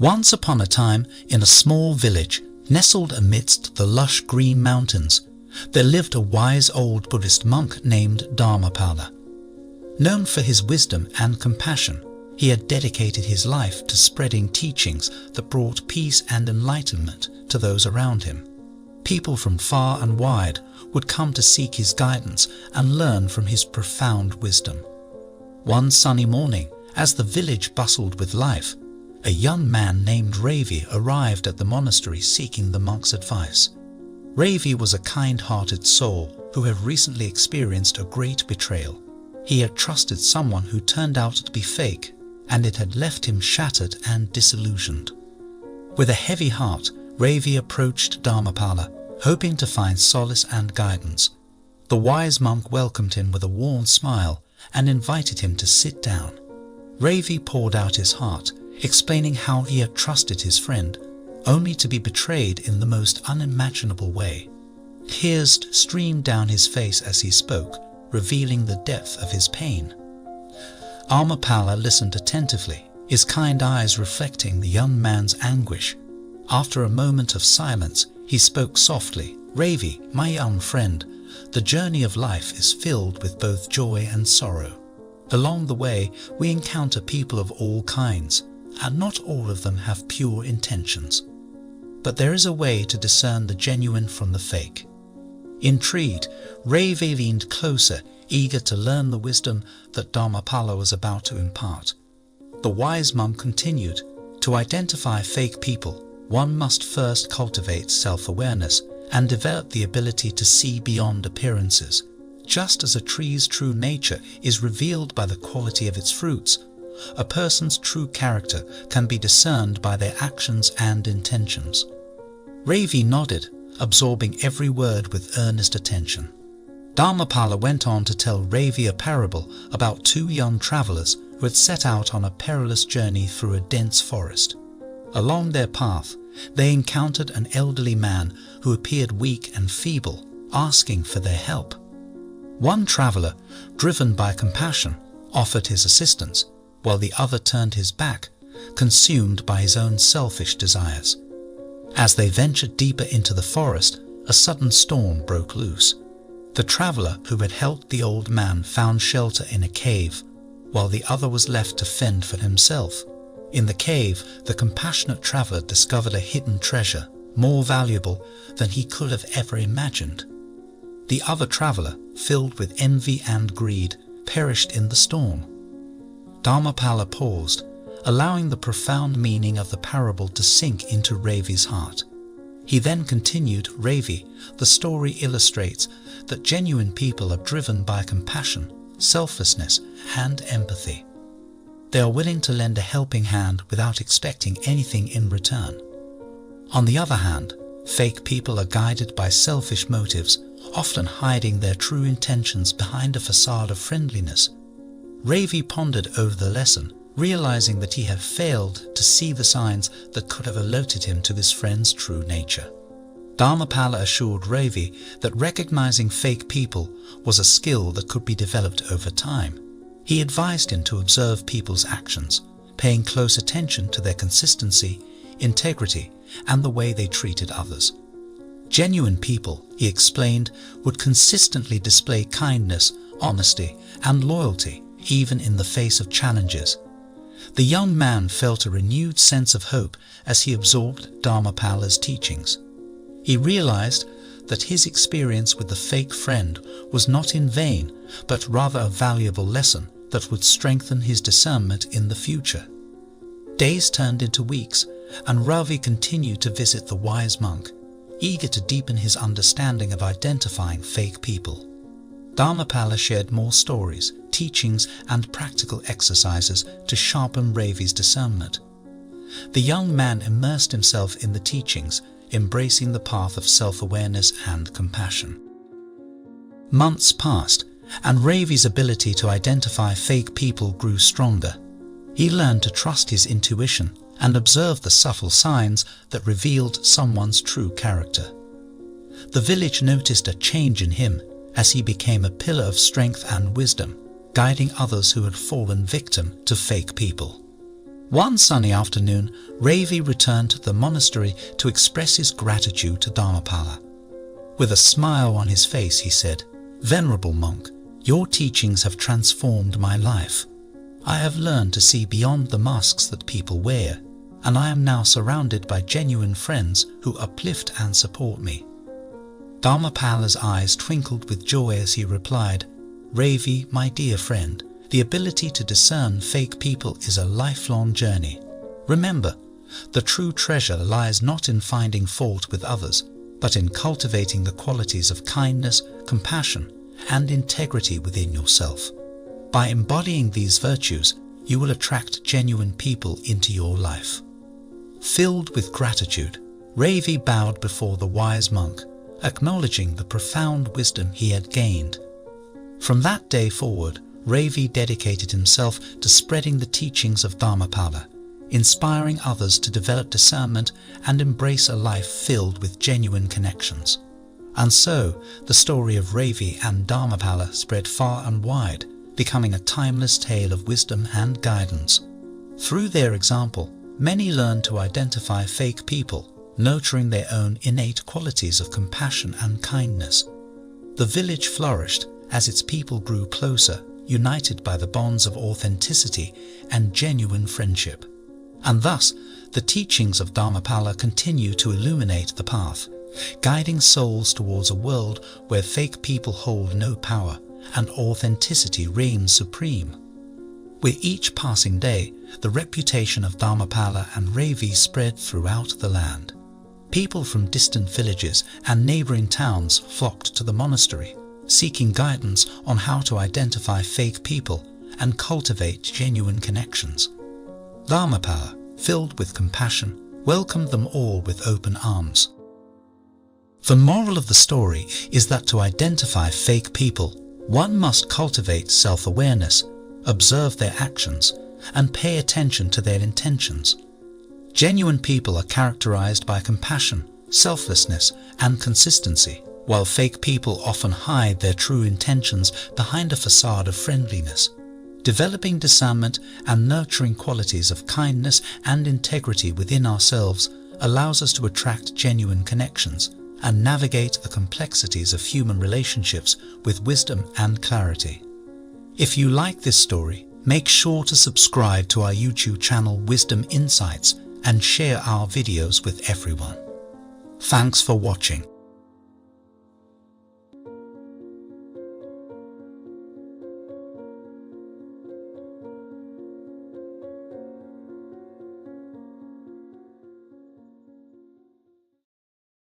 Once upon a time, in a small village, nestled amidst the lush green mountains, there lived a wise old Buddhist monk named Dharmapala. Known for his wisdom and compassion, he had dedicated his life to spreading teachings that brought peace and enlightenment to those around him. People from far and wide would come to seek his guidance and learn from his profound wisdom. One sunny morning, as the village bustled with life, a young man named Ravi arrived at the monastery seeking the monk's advice. Ravi was a kind-hearted soul who had recently experienced a great betrayal. He had trusted someone who turned out to be fake, and it had left him shattered and disillusioned. With a heavy heart, Ravi approached Dharmapala, hoping to find solace and guidance. The wise monk welcomed him with a warm smile and invited him to sit down. Ravi poured out his heart, explaining how he had trusted his friend, only to be betrayed in the most unimaginable way. Tears streamed down his face as he spoke, revealing the depth of his pain. Dharmapala listened attentively, his kind eyes reflecting the young man's anguish. After a moment of silence, he spoke softly, "Ravi, my young friend, the journey of life is filled with both joy and sorrow. Along the way, we encounter people of all kinds, and not all of them have pure intentions. But there is a way to discern the genuine from the fake." Intrigued, Ravi leaned closer, eager to learn the wisdom that Dharmapala was about to impart. The wise monk continued, "To identify fake people, one must first cultivate self-awareness and develop the ability to see beyond appearances. Just as a tree's true nature is revealed by the quality of its fruits, a person's true character can be discerned by their actions and intentions." Ravi nodded, absorbing every word with earnest attention. Dharmapala went on to tell Ravi a parable about two young travelers who had set out on a perilous journey through a dense forest. Along their path, they encountered an elderly man who appeared weak and feeble, asking for their help. One traveler, driven by compassion, offered his assistance, while the other turned his back, consumed by his own selfish desires. As they ventured deeper into the forest, a sudden storm broke loose. The traveler who had helped the old man found shelter in a cave, while the other was left to fend for himself. In the cave, the compassionate traveler discovered a hidden treasure, more valuable than he could have ever imagined. The other traveler, filled with envy and greed, perished in the storm. Dharmapala paused, allowing the profound meaning of the parable to sink into Ravi's heart. He then continued, "Ravi, the story illustrates that genuine people are driven by compassion, selflessness, and empathy. They are willing to lend a helping hand without expecting anything in return. On the other hand, fake people are guided by selfish motives, often hiding their true intentions behind a facade of friendliness." Ravi pondered over the lesson, realizing that he had failed to see the signs that could have alerted him to his friend's true nature. Dharmapala assured Ravi that recognizing fake people was a skill that could be developed over time. He advised him to observe people's actions, paying close attention to their consistency, integrity, and the way they treated others. Genuine people, he explained, would consistently display kindness, honesty, and loyalty, even in the face of challenges. The young man felt a renewed sense of hope as he absorbed Dharmapala's teachings. He realized that his experience with the fake friend was not in vain, but rather a valuable lesson that would strengthen his discernment in the future. Days turned into weeks, and Ravi continued to visit the wise monk, eager to deepen his understanding of identifying fake people. Dharmapala shared more stories, teachings, and practical exercises to sharpen Ravi's discernment. The young man immersed himself in the teachings, embracing the path of self-awareness and compassion. Months passed, and Ravi's ability to identify fake people grew stronger. He learned to trust his intuition and observe the subtle signs that revealed someone's true character. The village noticed a change in him as he became a pillar of strength and wisdom, guiding others who had fallen victim to fake people. One sunny afternoon, Ravi returned to the monastery to express his gratitude to Dharmapala. With a smile on his face, he said, "Venerable monk, your teachings have transformed my life. I have learned to see beyond the masks that people wear, and I am now surrounded by genuine friends who uplift and support me." Dharmapala's eyes twinkled with joy as he replied, "Ravi, my dear friend, the ability to discern fake people is a lifelong journey. Remember, the true treasure lies not in finding fault with others, but in cultivating the qualities of kindness, compassion, and integrity within yourself. By embodying these virtues, you will attract genuine people into your life." Filled with gratitude, Ravi bowed before the wise monk, acknowledging the profound wisdom he had gained. From that day forward, Ravi dedicated himself to spreading the teachings of Dharmapala, inspiring others to develop discernment and embrace a life filled with genuine connections. And so, the story of Ravi and Dharmapala spread far and wide, becoming a timeless tale of wisdom and guidance. Through their example, many learned to identify fake people, nurturing their own innate qualities of compassion and kindness. The village flourished as its people grew closer, united by the bonds of authenticity and genuine friendship. And thus, the teachings of Dharmapala continue to illuminate the path, guiding souls towards a world where fake people hold no power and authenticity reigns supreme. With each passing day, the reputation of Dharmapala and Ravi spread throughout the land. People from distant villages and neighboring towns flocked to the monastery, seeking guidance on how to identify fake people and cultivate genuine connections. Dharmapala, filled with compassion, welcomed them all with open arms. The moral of the story is that to identify fake people, one must cultivate self-awareness, observe their actions, and pay attention to their intentions. Genuine people are characterized by compassion, selflessness, and consistency, while fake people often hide their true intentions behind a facade of friendliness. Developing discernment and nurturing qualities of kindness and integrity within ourselves allows us to attract genuine connections and navigate the complexities of human relationships with wisdom and clarity. If you like this story, make sure to subscribe to our YouTube channel Wisdom Insights and share our videos with everyone. Thanks for watching.